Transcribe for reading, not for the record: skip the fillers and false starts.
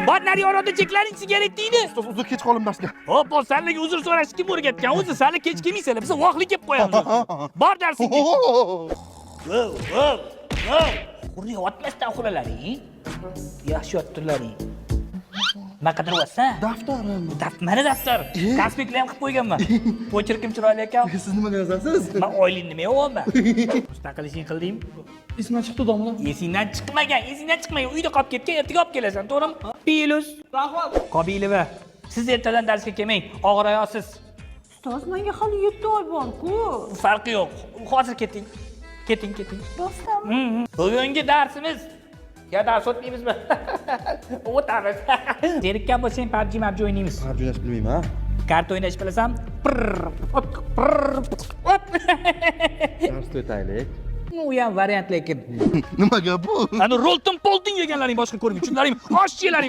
Bor nari orada cheklaring sigaretni. Ustoz uzr kech qoldim darsga. Hop, senlarga uzr so'rash kim o'rgatgan? O'zi senlar kech kelmaysanlar, biz voqlik kelib qo'yamiz. Bor darsingga. Uryapmasdan uxlalaring. Yaxshi yotdilaring. Nima qidiryapsan? Daftarim. Mana daftar. Konspektlar ham qilib qo'yganman. Pochirkim chiroyli ekan. Siz nimaga yozasiz? Men oylik nima yo'qman. Mustaqil ishing qildim. Esimdan chiqdi domla. Esingdan chiqmagan. Uyda qolib ketgan, ertaga olib kelasan, to'g'rimi? Pilus. Rahmat. Qobilova. Siz ertadan darsga kelmang, og'rayasiz. Ustoz, menga hali 7 oy bor-ku. Farqi yo'q. Hozir keting. Keting. Rostami? Bugungi darsimiz ya dars o'tmaymizmi? O'tamiz. Zerikkan bo'lsang PUBG o'ynaymiz. PUBG o'ynash bilmayman. Kart o'ynash bilasan? Dars o'taylik. U ham variant lekin. Nimaga bu? Ani rolton polting yeganlaring boshqa ko'rmay, tushunlaringmi? Osh yelaring.